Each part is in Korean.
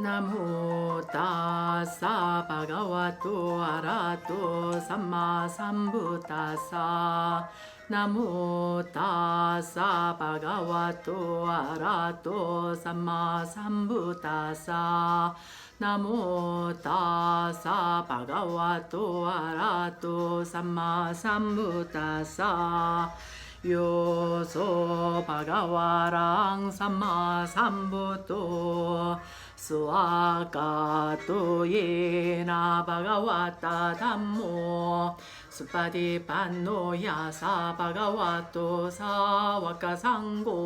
나모 따사 바가와토 아라토 삼마 삼부타사 나모 따사 바가와토 아라토 삼마 삼부타사 나모 따사 바가와토 아라토 삼마 삼부타사 요소 바가와랑 삼마 삼부토 스와가토 예나 바가와타 담모 수파디 판노야사 바가와토 사와카상고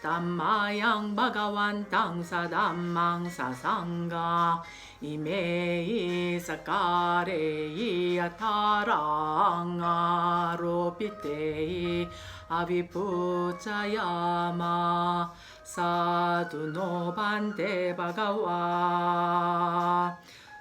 담마양 바가완 땅사 담망사상가 이메이 사카레이 아타랑아로 피테이 아비푸차야마 사두노 반테 바가와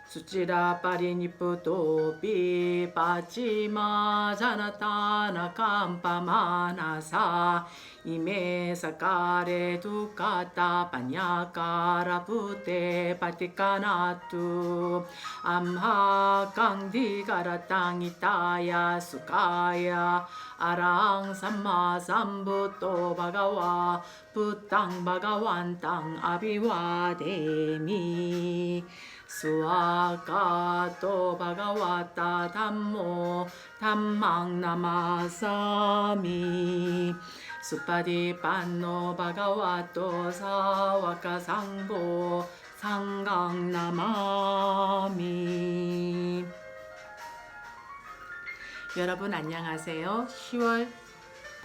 수치라 파리니푸토 피파치마 자나타나 캄파마나사 이메사카레 두카타 파냐카라 부테 파티카나투 암하 강디가라 땅이타야 수카야 아랑 삼마 삼부토 바가와 부땅 바가완 땅 아비와 데미 수아가토 바가와타 담모 담망 나마사미 수파디 판노 바가와토 사와카 상고 상강 나마미. 여러분 안녕하세요. 10월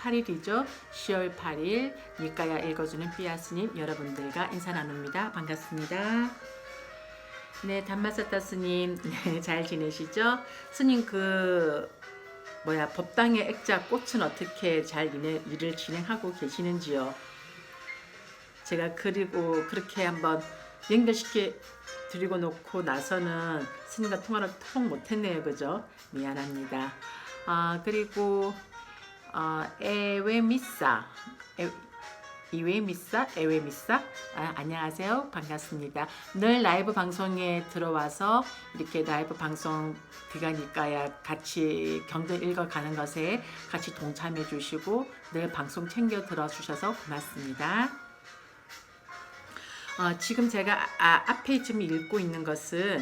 8일이죠. 10월 8일 니까야 읽어주는 삐아 스님 여러분들과 인사 나눕니다. 반갑습니다. 네, 담마사타 스님, 네, 잘 지내시죠? 스님 법당의 액자 꽃은 어떻게 잘 일을 진행하고 계시는지요? 제가 그리고 그렇게 한번 연결시켜 드리고 놓고 나서는 스님과 통화를 통 못했네요, 그죠? 미안합니다. 그리고 에웨미사 안녕하세요. 반갑습니다. 늘 라이브 방송에 들어와서 이렇게 라이브 방송 디가니까야 같이 경전 읽어가는 것에 같이 동참해 주시고 늘 방송 챙겨 들어주셔서 고맙습니다. 지금 제가 앞에 좀 읽고 있는 것은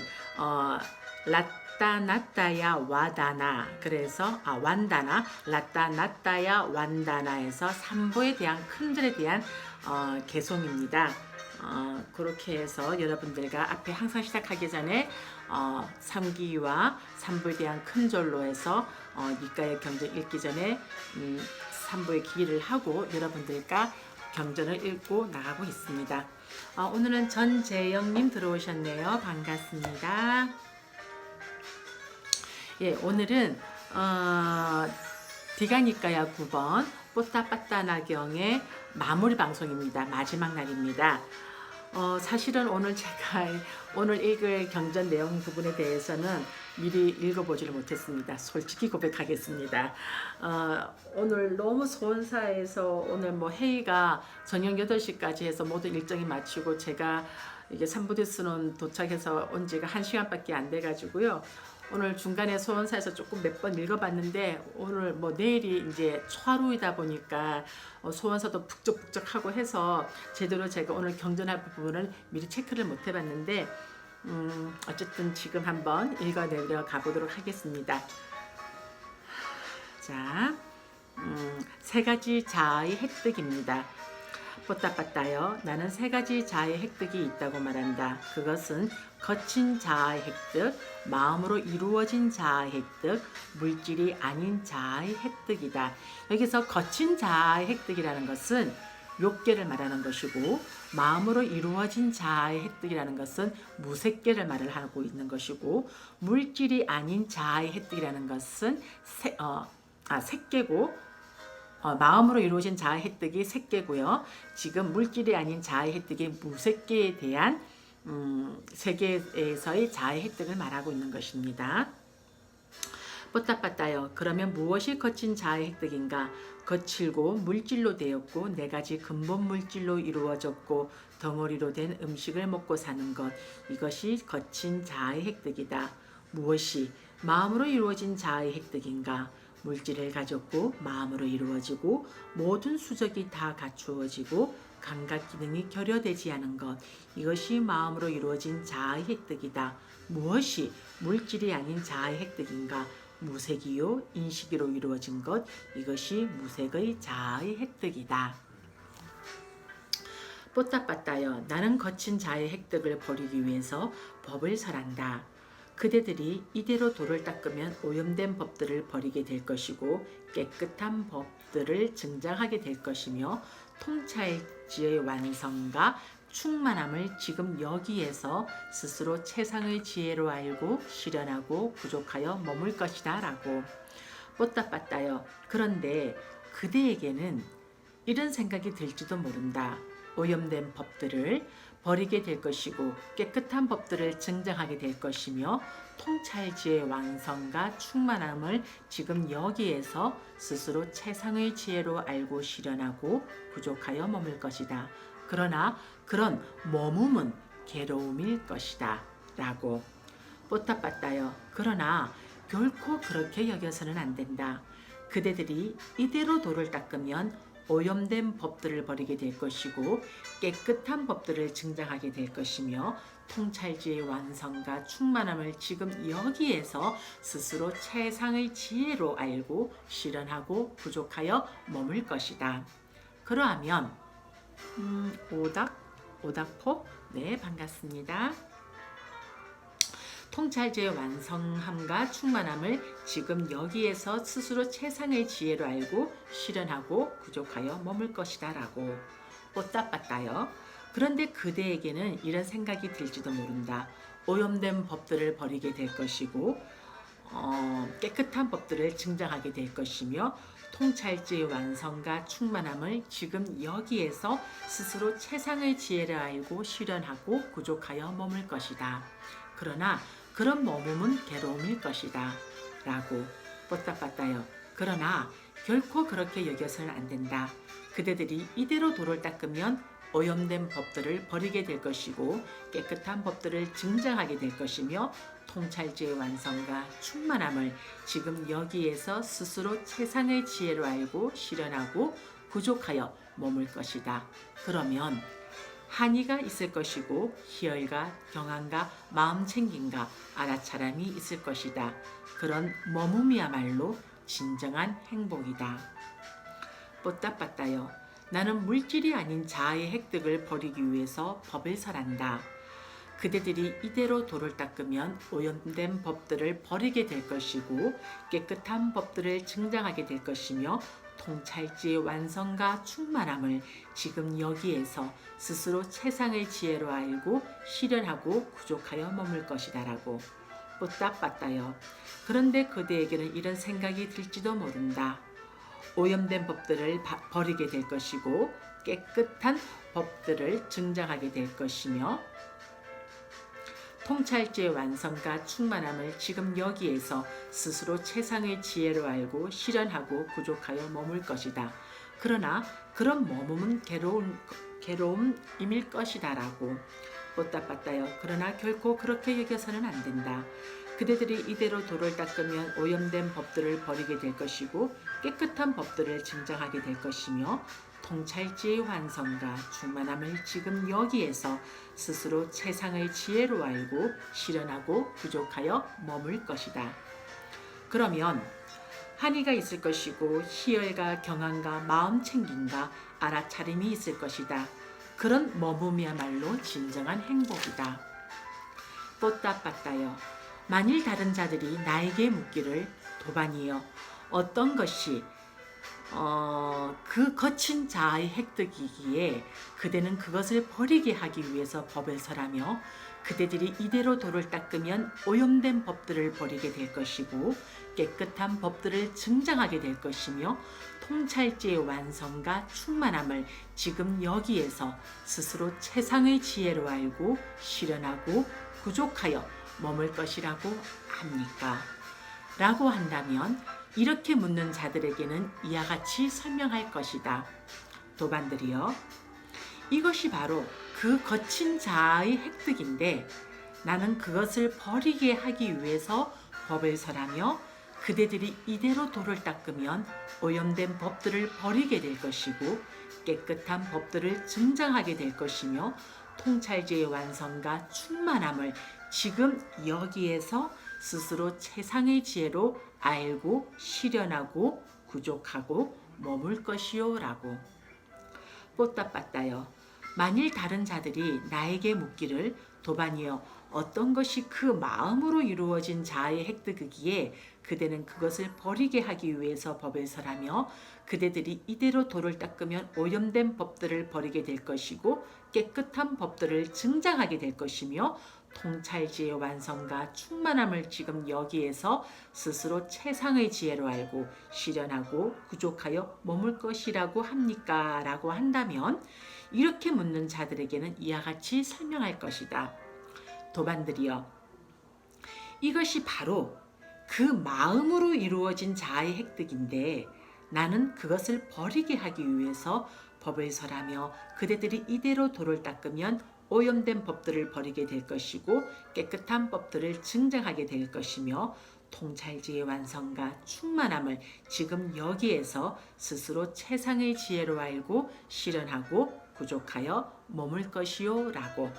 라따나따야 와다나, 그래서 완다나, 라따나따야 완다나에서 삼보에 대한 큰절에 대한 개송입니다. 그렇게 해서 여러분들과 앞에 항상 시작하기 전에 삼기와 삼보에 대한 큰절로 해서 니까의 경전 읽기 전에 삼보의 기기를 하고 여러분들과 경전을 읽고 나가고 있습니다. 오늘은 전재영님 들어오셨네요. 반갑습니다. 예, 오늘은 디가니까야 9번 뽀따빠따나경의 마무리 방송입니다. 마지막 날입니다. 사실은 오늘 제가 오늘 읽을 경전 내용 부분에 대해서는 미리 읽어보지를 못했습니다. 솔직히 고백하겠습니다. 오늘 너무 소원사에서 오늘 회의가 저녁 8시까지 해서 모든 일정이 마치고 제가 이게 삼부대스는 도착해서 온 지가 1시간밖에 안 돼가지고요. 오늘 중간에 소원사에서 조금 몇 번 읽어봤는데 오늘 내일이 이제 초하루이다 보니까 소원사도 북적북적하고 해서 제대로 제가 오늘 경전할 부분을 미리 체크를 못 해봤는데 어쨌든 지금 한번 읽어내려 가보도록 하겠습니다. 자, 세 가지 자아의 획득입니다. 뽀따빠따요. 나는 세 가지 자아의 획득이 있다고 말한다. 그것은 거친 자아의 획득, 마음으로 이루어진 자아의 획득, 물질이 아닌 자아의 획득이다. 여기서 거친 자아의 획득이라는 것은 욕계를 말하는 것이고, 마음으로 이루어진 자아의 획득이라는 것은 무색계를 말을 하고 있는 것이고, 물질이 아닌 자아의 획득이라는 것은 색계고, 마음으로 이루어진 자아의 획득이 색계고요. 지금 물질이 아닌 자아의 획득이 무색계에 대한 세계에서의 자아의 획득을 말하고 있는 것입니다. 뽀따빠따여. 그러면 무엇이 거친 자아의 획득인가? 거칠고 물질로 되었고 네 가지 근본 물질로 이루어졌고 덩어리로 된 음식을 먹고 사는 것. 이것이 거친 자아의 획득이다. 무엇이 마음으로 이루어진 자아의 획득인가? 물질을 가졌고 마음으로 이루어지고 모든 수적이 다 갖추어지고 감각 기능이 결여되지 않은 것. 이것이 마음으로 이루어진 자아의 획득이다. 무엇이 물질이 아닌 자아의 획득인가? 무색이요 인식으로 이루어진 것. 이것이 무색의 자아의 획득이다. 뽀따빠따여. 나는 거친 자아의 획득을 버리기 위해서 법을 설한다. 그대들이 이대로 돌을 닦으면 오염된 법들을 버리게 될 것이고 깨끗한 법들을 증장하게 될 것이며 통찰지의 완성과 충만함을 지금 여기에서 스스로 최상의 지혜로 알고 실현하고 부족하여 머물 것이다 라고. 뽀따빠따여. 그런데 그대에게는 이런 생각이 들지도 모른다. 오염된 법들을 버리게 될 것이고 깨끗한 법들을 증정하게 될 것이며 통찰지의 완성과 충만함을 지금 여기에서 스스로 최상의 지혜로 알고 실현하고 부족하여 머물 것이다. 그러나 그런 머뭄은 괴로움일 것이다 라고. 뽀따빠따여. 그러나 결코 그렇게 여겨서는 안 된다. 그대들이 이대로 돌을 닦으면 오염된 법들을 버리게 될 것이고 깨끗한 법들을 증장하게 될 것이며 통찰지의 완성과 충만함을 지금 여기에서 스스로 최상의 지혜로 알고 실현하고 부족하여 머물 것이다. 그러하면 오닥포? 네, 반갑습니다. 통찰지의 완성함과 충만함을 지금 여기에서 스스로 최상의 지혜로 알고 실현하고 부족하여 머물 것이다 라고. 뽀따빠따여. 그런데 그대에게는 이런 생각이 들지도 모른다. 오염된 법들을 버리게 될 것이고 깨끗한 법들을 증정하게 될 것이며 통찰지의 완성과 충만함을 지금 여기에서 스스로 최상의 지혜를 알고 실현하고 부족하여 머물 것이다. 그러나 그런 머금은 괴로움일 것이다 라고. 뽀따빠따여. 그러나 결코 그렇게 여겨서는 안 된다. 그대들이 이대로 돌을 닦으면 오염된 법들을 버리게 될 것이고 깨끗한 법들을 증정하게 될 것이며 통찰지의 완성과 충만함을 지금 여기에서 스스로 최상의 지혜로 알고 실현하고 부족하여 머물 것이다. 그러면 한의가 있을 것이고 희열과 경안과 마음챙김과 알아차림이 있을 것이다. 그런 머뭄이야말로 진정한 행복이다. 뽀따빠따여. 나는 물질이 아닌 자아의 획득을 버리기 위해서 법을 설한다. 그대들이 이대로 돌을 닦으면 오염된 법들을 버리게 될 것이고 깨끗한 법들을 증장하게 될 것이며 통찰지의 완성과 충만함을 지금 여기에서 스스로 최상의 지혜로 알고 실현하고 부족하여 머물 것이다 라고. 뽀따빠따여. 그런데 그대에게는 이런 생각이 들지도 모른다. 오염된 법들을 버리게 될 것이고 깨끗한 법들을 증장하게 될 것이며 통찰지의 완성과 충만함을 지금 여기에서 스스로 최상의 지혜로 알고 실현하고 부족하여 머물 것이다. 그러나 그런 머금은 괴로움임일 것이다 라고. 뽀따빠따여. 그러나 결코 그렇게 여겨서는 안 된다. 그대들이 이대로 돌을 닦으면 오염된 법들을 버리게 될 것이고 깨끗한 법들을 증정하게 될 것이며 통찰지의 완성과 충만함을 지금 여기에서 스스로 최상의 지혜로 알고 실현하고 부족하여 머물 것이다. 그러면 한의가 있을 것이고 희열과 경안과 마음챙김과 알아차림이 있을 것이다. 그런 머금이야말로 진정한 행복이다. 뽀따빠따여. 만일 다른 자들이 나에게 묻기를 도반이여 어떤 것이 그 거친 자아의 획득이기에 그대는 그것을 버리게 하기 위해서 법을 설하며 그대들이 이대로 돌을 닦으면 오염된 법들을 버리게 될 것이고 깨끗한 법들을 증장하게 될 것이며 통찰지의 완성과 충만함을 지금 여기에서 스스로 최상의 지혜로 알고 실현하고 부족하여 머물 것이라고 합니까? 라고 한다면 이렇게 묻는 자들에게는 이와 같이 설명할 것이다. 도반들이여, 이것이 바로 그 거친 자아의 획득인데 나는 그것을 버리게 하기 위해서 법을 설하며 그대들이 이대로 돌을 닦으면 오염된 법들을 버리게 될 것이고 깨끗한 법들을 증장하게 될 것이며 통찰지의 완성과 충만함을 지금 여기에서 스스로 최상의 지혜로 알고 실현하고 구족하고 머물 것이요 라고. 뽀따빠따여, 만일 다른 자들이 나에게 묻기를 도반이여 어떤 것이 그 마음으로 이루어진 자아의 획득이기에 그대는 그것을 버리게 하기 위해서 법을 설하며 그대들이 이대로 돌을 닦으면 오염된 법들을 버리게 될 것이고 깨끗한 법들을 증장하게 될 것이며 통찰지의 완성과 충만함을 지금 여기에서 스스로 최상의 지혜로 알고 실현하고 구족하여 머물 것이라고 합니까? 라고 한다면 이렇게 묻는 자들에게는 이와 같이 설명할 것이다. 도반들이여, 이것이 바로 그 마음으로 이루어진 자아의 획득인데 나는 그것을 버리게 하기 위해서 법을 설하며 그대들이 이대로 돌을 닦으면 오염된 법들을 버리게 될 것이고 깨끗한 법들을 증정하게 될 것이며 통찰지의 완성과 충만함을 지금 여기에서 스스로 최상의 지혜로 알고 실현하고 구족하여 머물 것이요 라고.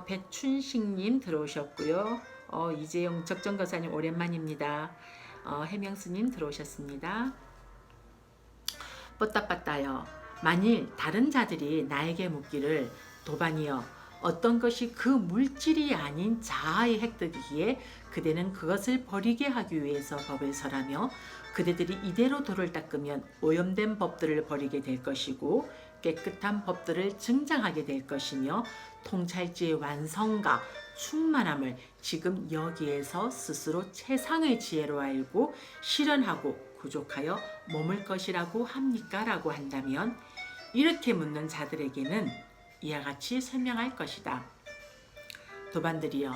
배춘식님 들어오셨고요. 이재용 적정거사님 오랜만입니다. 해명스님 들어오셨습니다. 뻗다빠따여, 만일 다른 자들이 나에게 묻기를 도반이여 어떤 것이 그 물질이 아닌 자아의 획득이기에 그대는 그것을 버리게 하기 위해서 법을 설하며 그대들이 이대로 돌을 닦으면 오염된 법들을 버리게 될 것이고 깨끗한 법들을 증장하게 될 것이며 통찰지의 완성과 충만함을 지금 여기에서 스스로 최상의 지혜로 알고 실현하고 구족하여 머물 것이라고 합니까? 라고 한다면 이렇게 묻는 자들에게는 이와 같이 설명할 것이다. 도반들이여,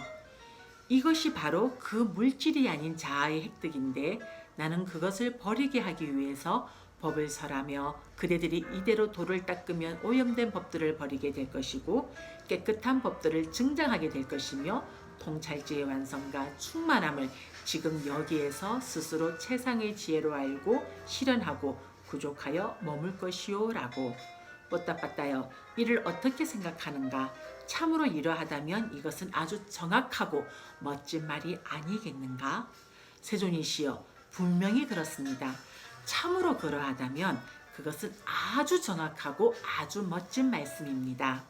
이것이 바로 그 물질이 아닌 자아의 획득인데 나는 그것을 버리게 하기 위해서 법을 설하며 그대들이 이대로 돌을 닦으면 오염된 법들을 버리게 될 것이고 깨끗한 법들을 증장하게 될 것이며 통찰지의 완성과 충만함을 지금 여기에서 스스로 최상의 지혜로 알고 실현하고 구족하여 머물 것이요 라고. 뽀따빠따여, 이를 어떻게 생각하는가? 참으로 이러하다면 이것은 아주 정확하고 멋진 말이 아니겠는가? 세존이시여, 분명히 그렇습니다. 참으로 그러하다면 그것은 아주 정확하고 아주 멋진 말씀입니다.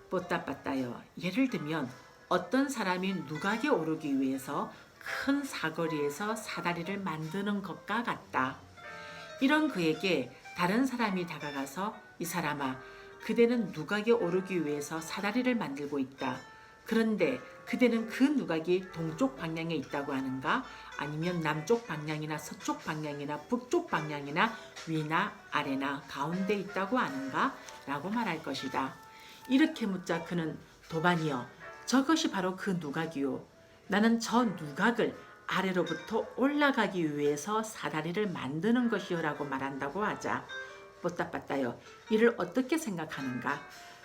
뽀따빠따여, 예를 들면 어떤 사람이 누각에 오르기 위해서 큰 사거리에서 사다리를 만드는 것과 같다. 이런 그에게 다른 사람이 다가가서 이 사람아, 그대는 누각에 오르기 위해서 사다리를 만들고 있다. 그런데 그대는 그 누각이 동쪽 방향에 있다고 하는가? 아니면 남쪽 방향이나 서쪽 방향이나 북쪽 방향이나 위나 아래나 가운데 있다고 아는가? 라고 말할 것이다. 이렇게 묻자 그는 도반이여, 저것이 바로 그 누각이요. 나는 저 누각을 아래로부터 올라가기 위해서 사다리를 만드는 것이요 라고 말한다고 하자. 뽀따빠따여, 이를 어떻게 생각하는가?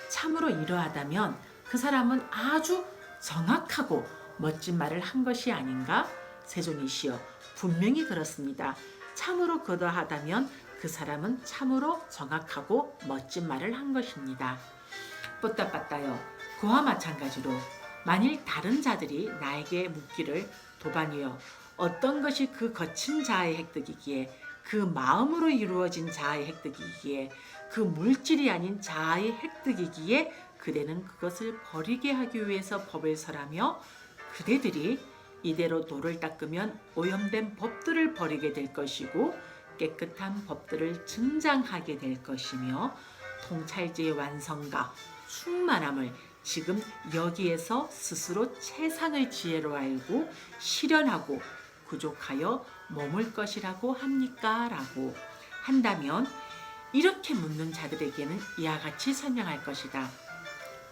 참으로 이러하다면 그 사람은 아주 정확하고 멋진 말을 한 것이 아닌가? 세존이시여, 분명히 그렇습니다. 참으로 그러하다면 그 사람은 참으로 정확하고 멋진 말을 한 것입니다. 뽀따빠따여, 그와 마찬가지로 만일 다른 자들이 나에게 묻기를 도반이여 어떤 것이 그 거친 자아의 획득이기에 그 마음으로 이루어진 자아의 획득이기에 그 물질이 아닌 자아의 획득이기에 그대는 그것을 버리게 하기 위해서 법을 설하며 그대들이 이대로 돌을 닦으면 오염된 법들을 버리게 될 것이고 깨끗한 법들을 증장하게 될 것이며 통찰지의 완성과 충만함을 지금 여기에서 스스로 최상의 지혜로 알고 실현하고 구족하여 머물 것이라고 합니까? 라고 한다면 이렇게 묻는 자들에게는 이와 같이 설명할 것이다.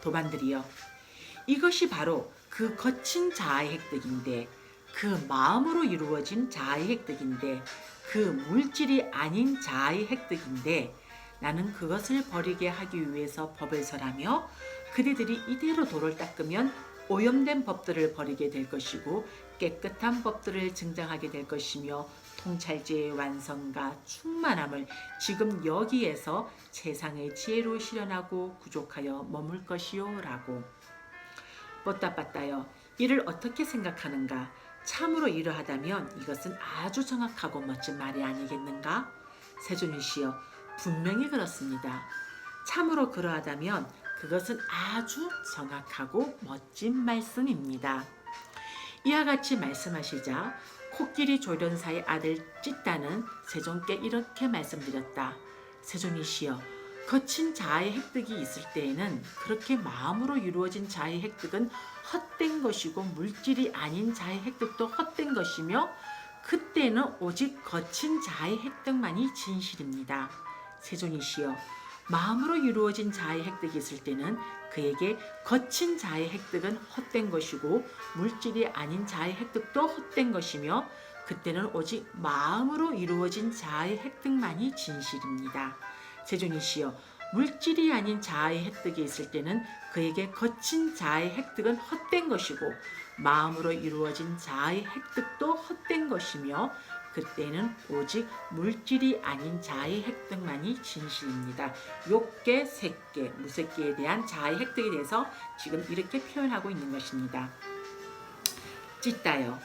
도반들이여, 이것이 바로 그 거친 자아의 획득인데 그 마음으로 이루어진 자아의 획득인데, 그 물질이 아닌 자아의 획득인데, 나는 그것을 버리게 하기 위해서 법을 설하며 그대들이 이대로 도를 닦으면 오염된 법들을 버리게 될 것이고 깨끗한 법들을 증장하게 될 것이며 통찰지의 완성과 충만함을 지금 여기에서 세상의 지혜로 실현하고 구족하여 머물 것이요 라고. 뽀따빠따여, 이를 어떻게 생각하는가? 참으로 이러하다면 이것은 아주 정확하고 멋진 말이 아니겠는가? 세존이시여, 분명히 그렇습니다. 참으로 그러하다면 그것은 아주 정확하고 멋진 말씀입니다. 이와 같이 말씀하시자 코끼리 조련사의 아들 찌따는 세존께 이렇게 말씀드렸다. 세존이시여, 거친 자아의 획득이 있을 때에는 그렇게 마음으로 이루어진 자아의 획득은 헛된 것이고 물질이 아닌 자아의 획득도 헛된 것이며 그때는 오직 거친 자아의 획득만이 진실입니다. 세존이시여, 마음으로 이루어진 자아의 획득이 있을 때는 그에게 거친 자아의 획득은 헛된 것이고 물질이 아닌 자아의 획득도 헛된 것이며 그때는 오직 마음으로 이루어진 자아의 획득만이 진실입니다. 세존이시여, 물질이 아닌 자아의 획득이 있을 때는 그에게 거친 자아의 획득은 헛된 것이고 마음으로 이루어진 자아의 획득도 헛된 것이며 그때는 오직 물질이 아닌 자아의 획득만이 진실입니다. 욕계, 색계, 무색계에 대한 자아의 획득에 대해서 지금 이렇게 표현하고 있는 것입니다. 찌따여,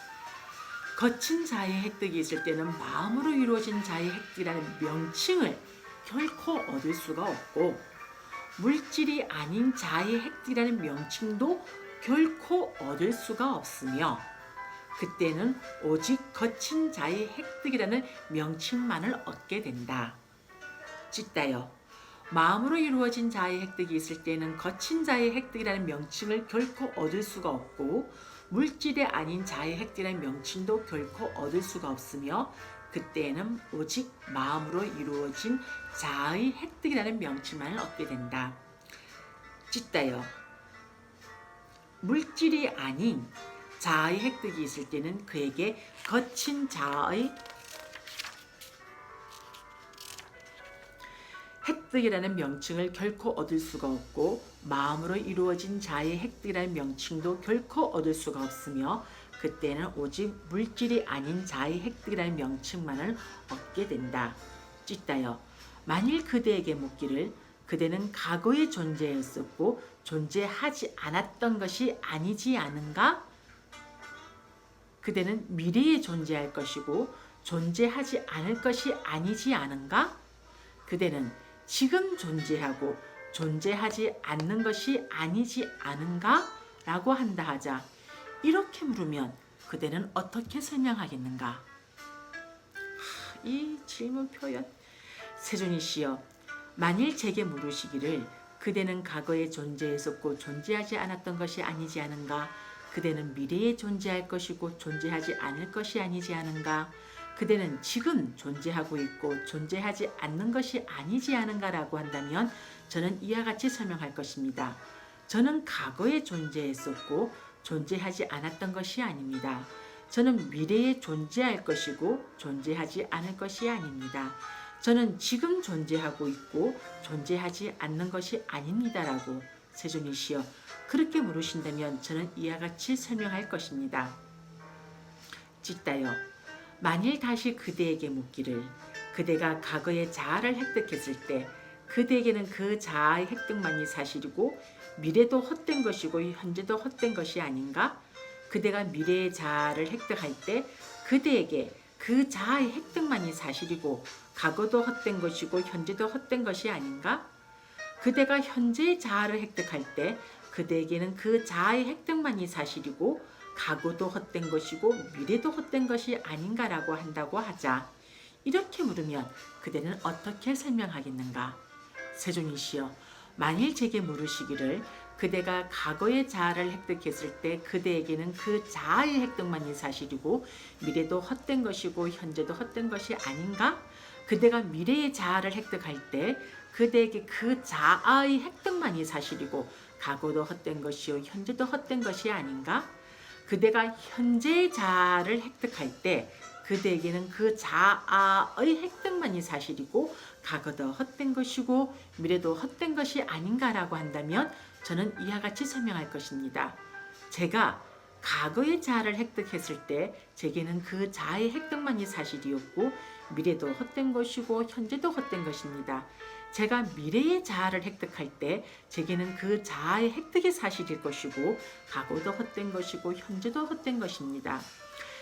거친 자아의 획득이 있을 때는 마음으로 이루어진 자아의 획득이라는 명칭을 결코 얻을 수가 없고 물질이 아닌 자아의 획득이라는 명칭도 결코 얻을 수가 없으며 그때는 오직 거친 자의 획득이라는 명칭만을 얻게 된다. 찌따여, 마음으로 이루어진 자의 획득이 있을 때는 거친 자의 획득이라는 명칭을 결코 얻을 수가 없고 물질이 아닌 자의 획득이라는 명칭도 결코 얻을 수가 없으며 그때는 오직 마음으로 이루어진 자의 획득이라는 명칭만을 얻게 된다. 찌따여, 물질이 아닌 자아의 획득이 있을 때는 그에게 거친 자아의 획득이라는 명칭을 결코 얻을 수가 없고 마음으로 이루어진 자아의 획득이라는 명칭도 결코 얻을 수가 없으며 그때는 오직 물질이 아닌 자아의 획득이라는 명칭만을 얻게 된다. 찌따여, 만일 그대에게 묻기를 그대는 과거에 존재했었고 존재하지 않았던 것이 아니지 않은가? 그대는 미래에 존재할 것이고 존재하지 않을 것이 아니지 않은가? 그대는 지금 존재하고 존재하지 않는 것이 아니지 않은가? 라고 한다 하자. 이렇게 물으면 그대는 어떻게 설명하겠는가? 이 질문 표현. 세존이시여, 만일 제게 물으시기를 그대는 과거에 존재했었고 존재하지 않았던 것이 아니지 않은가? 그대는 미래에 존재할 것이고 존재하지 않을 것이 아니지 않은가? 그대는 지금 존재하고 있고 존재하지 않는 것이 아니지 않은가? 라고 한다면 저는 이와 같이 설명할 것입니다. 저는 과거에 존재했었고 존재하지 않았던 것이 아닙니다. 저는 미래에 존재할 것이고 존재하지 않을 것이 아닙니다. 저는 지금 존재하고 있고 존재하지 않는 것이 아닙니다라고. 세존이시여, 그렇게 물으신다면 저는 이와 같이 설명할 것입니다. 찌따여, 만일 다시 그대에게 묻기를 그대가 과거의 자아를 획득했을 때 그대에게는 그 자아의 획득만이 사실이고 미래도 헛된 것이고 현재도 헛된 것이 아닌가? 그대가 미래의 자아를 획득할 때 그대에게 그 자아의 획득만이 사실이고 과거도 헛된 것이고 현재도 헛된 것이 아닌가? 그대가 현재의 자아를 획득할 때 그대에게는 그 자아의 획득만이 사실이고 과거도 헛된 것이고 미래도 헛된 것이 아닌가라고 한다고 하자. 이렇게 물으면 그대는 어떻게 설명하겠는가? 세존이시여, 만일 제게 물으시기를 그대가 과거의 자아를 획득했을 때 그대에게는 그 자아의 획득만이 사실이고 미래도 헛된 것이고 현재도 헛된 것이 아닌가? 그대가 미래의 자아를 획득할 때 그대에게 그 자아의 획득만이 사실이고 과거도 헛된 것이요 현재도 헛된 것이 아닌가? 그대가 현재의 자아를 획득할 때 그대에게는 그 자아의 획득만이 사실이고 과거도 헛된 것이고 미래도 헛된 것이 아닌가라고 한다면 저는 이와 같이 설명할 것입니다. 제가 과거의 자아를 획득했을 때 제게는 그 자아의 획득만이 사실이었고 미래도 헛된 것이고 현재도 헛된 것입니다. 제가 미래의 자아를 획득할 때 제게는 그 자아의 획득이 사실일 것이고 과거도 헛된 것이고 현재도 헛된 것입니다.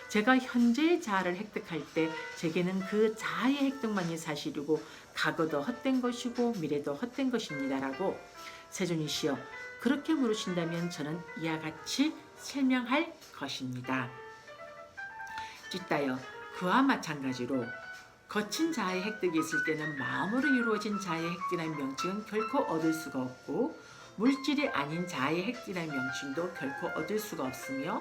제가 현재의 자아를 획득할 때 제게는 그 자아의 획득만이 사실이고 과거도 헛된 것이고 미래도 헛된 것입니다라고 세존이시여 그렇게 물으신다면 저는 이와 같이 설명할 것입니다. 찢다여 그와 마찬가지로 거친 자아의 획득이 있을 때는 마음으로 이루어진 자아의 획득이라는 명칭은 결코 얻을 수가 없고 물질이 아닌 자아의 획득이라는 명칭도 결코 얻을 수가 없으며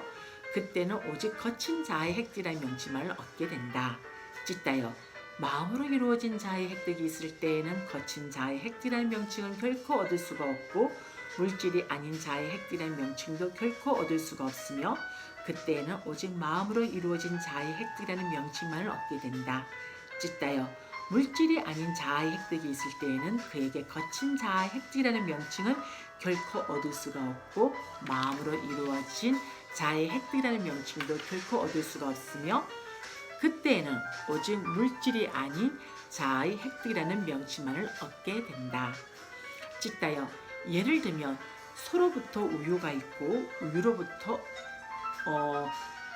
그때는 오직 거친 자아의 획득이라는 명칭만을 얻게 된다. 찢다여 마음으로 이루어진 자아의 획득이 있을 때에는 거친 자아의 획득이라는 명칭은 결코 얻을 수가 없고 물질이 아닌 자아의 획득이라는 명칭도 결코 얻을 수가 없으며 그때에는 오직 마음으로 이루어진 자아의 획득이라는 명칭만을 얻게 된다. 찢다여 물질이 아닌 자아의 획득이 있을 때에는 그에게 거친 자아의 획득이라는 명칭은 결코 얻을 수가 없고 마음으로 이루어진 자아의 획득이라는 명칭도 결코 얻을 수가 없으며 그때에는 오직 물질이 아닌 자아의 획득이라는 명칭만을 얻게 된다. 찢다여 예를 들면 소로부터 우유가 있고 우유로부터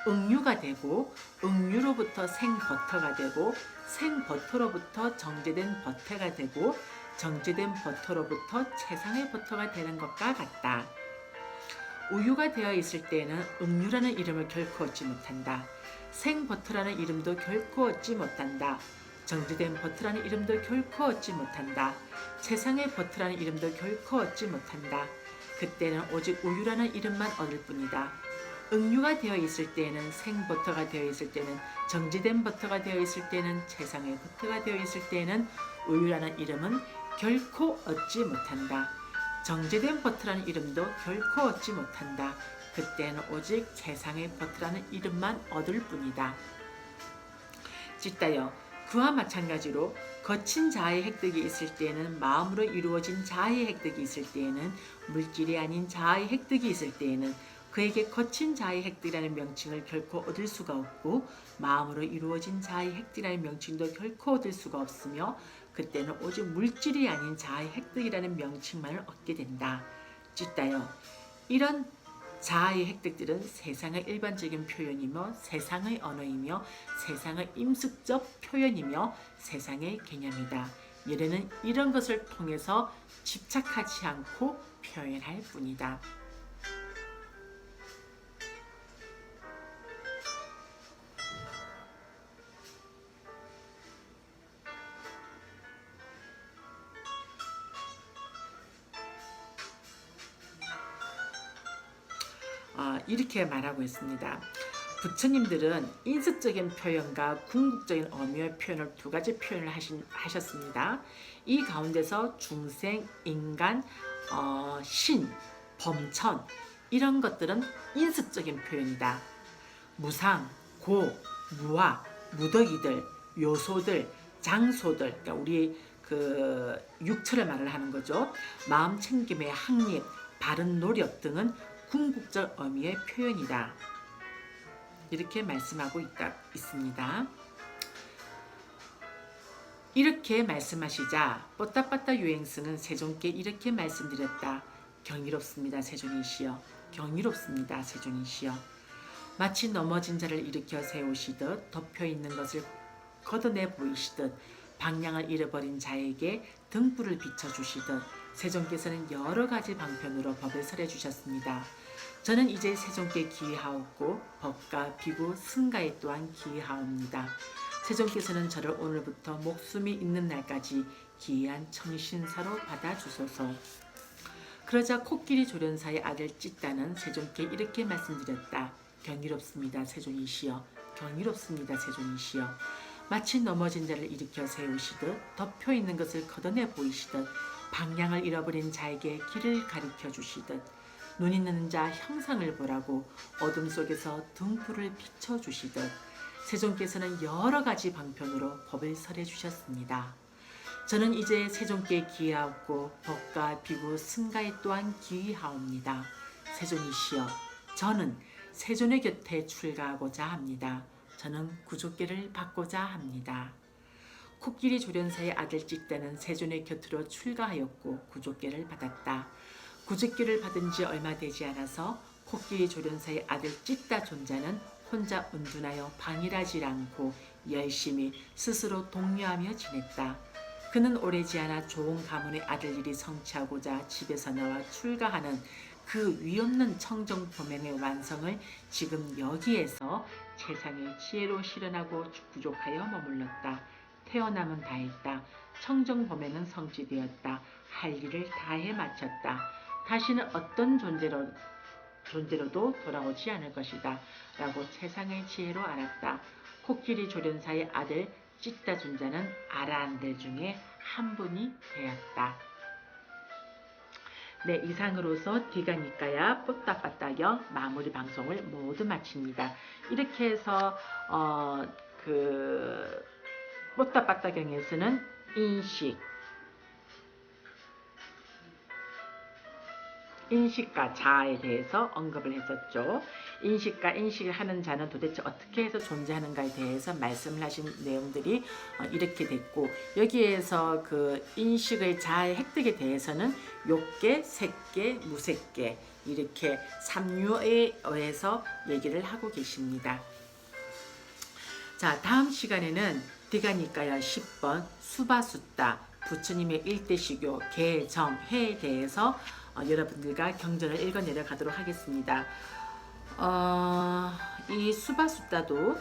응유가 되고 응유로부터 생버터가 되고 생버터로부터 정제된 버터가 되고 정제된 버터로부터 최상의 버터가 되는 것과 같다. 우유가 되어 있을 때에는 응유라는 이름을 결코 얻지 못한다. 생버터라는 이름도 결코 얻지 못한다. 정제된 버터라는 이름도 결코 얻지 못한다. 최상의 버터라는 이름도 결코 얻지 못한다. 그때는 오직 우유라는 이름만 얻을 뿐이다. 응유가 되어 있을 때에는 생버터가 되어 있을 때는 정제된 버터가 되어 있을 때는 최상의 버터가 되어 있을 때에는 우유라는 이름은 결코 얻지 못한다. 정제된 버터라는 이름도 결코 얻지 못한다. 그때는 오직 최상의 버터라는 이름만 얻을 뿐이다. 찢다여 그와 마찬가지로 거친 자아의 획득이 있을 때에는 마음으로 이루어진 자아의 획득이 있을 때에는 물질이 아닌 자아의 획득이 있을 때에는 그에게 거친 자아의 획득이라는 명칭을 결코 얻을 수가 없고 마음으로 이루어진 자아의 획득이라는 명칭도 결코 얻을 수가 없으며 그때는 오직 물질이 아닌 자아의 획득이라는 명칭만을 얻게 된다. 찢다여 이런 자아의 획득들은 세상의 일반적인 표현이며 세상의 언어이며 세상의 임습적 표현이며 세상의 개념이다. 예래는 이런 것을 통해서 집착하지 않고 표현할 뿐이다. 이렇게 말하고 있습니다. 부처님들은 인습적인 표현과 궁극적인 의미의 표현을 두 가지 표현을 하셨습니다. 이 가운데서 중생, 인간, 신, 범천 이런 것들은 인습적인 표현이다. 무상, 고, 무아, 무더기들, 요소들, 장소들, 그러니까 우리 그 육체를 말을 하는 거죠. 마음 챙김의 학립, 바른 노력 등은 궁극적 의미의 표현이다. 이렇게 말씀하고 있습니다. 이렇게 말씀하시자 뽀따빠따 유행승은 세존께 이렇게 말씀드렸다. 경이롭습니다, 세존이시여. 경이롭습니다, 세존이시여. 마치 넘어진 자를 일으켜 세우시듯 덮여있는 것을 걷어내 보이시듯 방향을 잃어버린 자에게 등불을 비춰주시듯 세존께서는 여러 가지 방편으로 법을 설해 주셨습니다. 저는 이제 세존께 기하옵고 법과 비구, 승가에 또한 기하옵니다. 세존께서는 저를 오늘부터 목숨이 있는 날까지 기이한 청신사로 받아주소서. 그러자 코끼리 조련사의 아들 찢다는 세존께 이렇게 말씀드렸다. 경이롭습니다, 세존이시여. 경이롭습니다, 세존이시여. 마치 넘어진 자를 일으켜 세우시듯 덮여있는 것을 걷어내 보이시듯 방향을 잃어버린 자에게 길을 가리켜 주시듯 눈 있는 자 형상을 보라고 어둠 속에서 등불을 비춰주시듯 세존께서는 여러 가지 방편으로 법을 설해 주셨습니다. 저는 이제 세존께 기하옵고 법과 비구 승가에 또한 기하옵니다. 세존이시여, 저는 세존의 곁에 출가하고자 합니다. 저는 구족계를 받고자 합니다. 코끼리 조련사의 아들 찢다는 세존의 곁으로 출가하였고 구족계를 받았다. 구족계를 받은 지 얼마 되지 않아서 코끼리 조련사의 아들 찢다 존자는 혼자 운둔하여 방일하지 않고 열심히 스스로 독려하며 지냈다. 그는 오래지 않아 좋은 가문의 아들들이 성취하고자 집에서 나와 출가하는 그 위없는 청정 범행의 완성을 지금 여기에서 세상의 지혜로 실현하고 부족하여 머물렀다. 태어남은 다했다. 청정 범행은 성취되었다. 할 일을 다해 마쳤다. 다시는 어떤 존재로도 돌아오지 않을 것이다. 라고 세상의 지혜로 알았다. 코끼리 조련사의 아들 찢다 존자는 아라한들 중에 한 분이 되었다. 네, 이상으로서 디가니까야 뽀따빠따경 마무리 방송을 모두 마칩니다. 이렇게 해서 뽀따빠따경에서는 인식과 자아에 대해서 언급을 했었죠. 인식과 인식을 하는 자는 도대체 어떻게 해서 존재하는가에 대해서 말씀을 하신 내용들이 이렇게 됐고, 여기에서 그 인식의 자아의 획득에 대해서는 욕계, 색계, 무색계 이렇게 3류에 의해서 얘기를 하고 계십니다. 자, 다음 시간에는 디가니까야 10번 수바숫다 부처님의 일대시교 개정해에 대해서 여러분들과 경전을 읽어 내려가도록 하겠습니다. 이 수바숫다도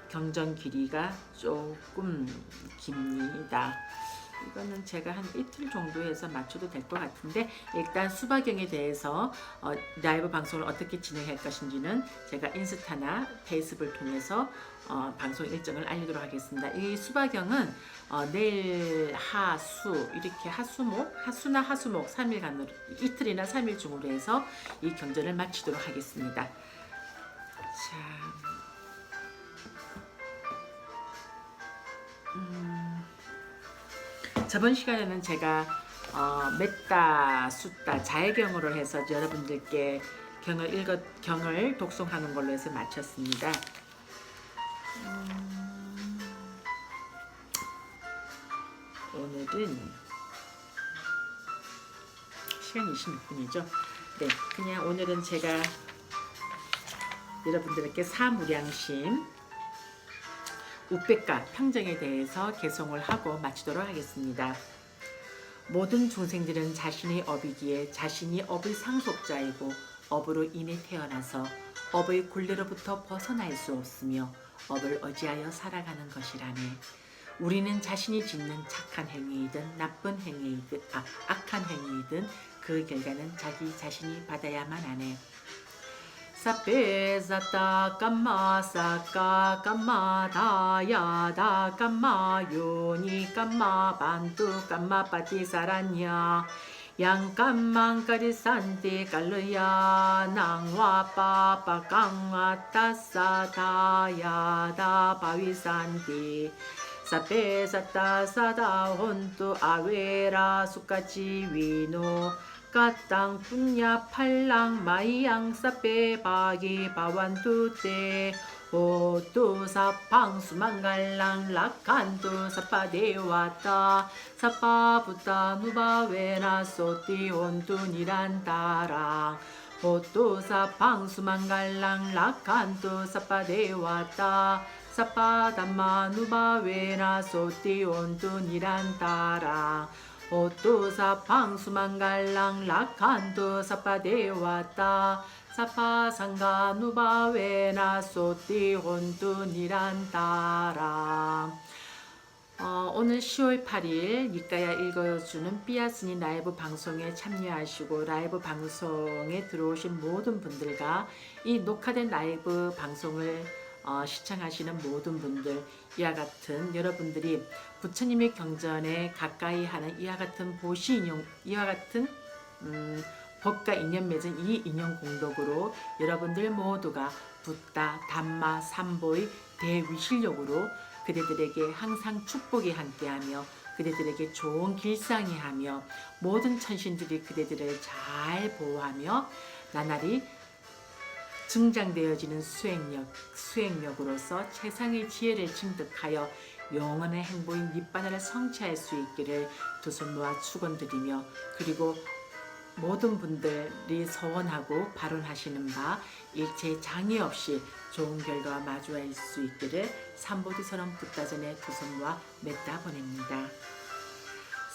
경전 길이가 조금 깁니다. 이거는 제가 한 이틀 정도 해서 맞춰도 될 것 같은데, 일단 수바경에 대해서 라이브 방송을 어떻게 진행할 것인지는 제가 인스타나 페이스북을 통해서 방송 일정을 알리도록 하겠습니다. 이 수바경은 내일 하수 이렇게 하수나 하수목 3일간으로 이틀이나 3일 중으로 해서 이 경전을 마치도록 하겠습니다. 자, 저번 시간에는 제가 메따 숫다 자해경으로 해서 여러분들께 경을 독송하는 걸로 해서 마쳤습니다. 오늘은 시간 26분이죠. 네, 그냥 오늘은 제가 여러분들께 사무량심 우백가 평정에 대해서 개송을 하고 마치도록 하겠습니다. 모든 중생들은 자신의 업이기에 자신이 업의 상속자이고 업으로 인해 태어나서 업의 굴레로부터 벗어날 수 없으며 업을 의지하여 살아가는 것이라네. 우리는 자신이 짓는 착한 행위이든 나쁜 행위이든 악한 행위이든 그 결과는 자기 자신이 받아야만 하네. 사페사타 감마 사카 감마 다야다 감마 요니 감마 반투 감마 파티사라냐 양감만 까리산티 깔루야 낭와빠빠 강와타사 다야다 바위산티 사페사타 사다 혼투 아웨라 수까지 위노 까땅 분야 팔랑 마이양 사페 바기 바완투테 호투 사팡 수망갈랑 락칸투 사파데와타 사파부타 누바웨나 소티 온투니란타랑 호투 사팡 수망갈랑 락칸투 사파데와타 사파담마 누바웨나 소티 온투니란타랑 호투 사팡 수망갈랑 락칸투 사파데와타 사파상가 누바웨나 소티 혼투 니란타라. 오늘 10월 8일 니까야 읽어주는 삐아스니 라이브 방송에 참여하시고 라이브 방송에 들어오신 모든 분들과 이 녹화된 라이브 방송을 시청하시는 모든 분들, 이와 같은 여러분들이 부처님의 경전에 가까이 하는 이와 같은 법과 인연 맺은 이 인연 공덕으로 여러분들 모두가 붓다 담마 삼보의 대위실력으로 그대들에게 항상 축복이 함께하며 그대들에게 좋은 길상이 하며 모든 천신들이 그대들을 잘 보호하며 나날이 증장되어지는 수행력으로서 최상의 지혜를 증득하여 영원의 행보인 니bb안을 성취할 수 있기를 두 손 모아 축원드리며 그리고 모든 분들이 서원하고 발언하시는 바 일체 장애 없이 좋은 결과와 마주할 수 있기를 삼보디선언 붓다 전에 두 손 모아 맺다 보냅니다.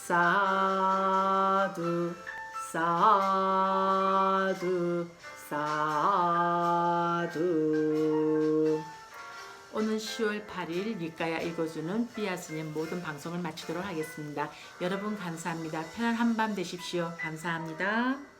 사두 사두 사두. 오는 10월 8일 니까야 읽어주는 삐아스님 모든 방송을 마치도록 하겠습니다. 여러분 감사합니다. 편안한 밤 되십시오. 감사합니다.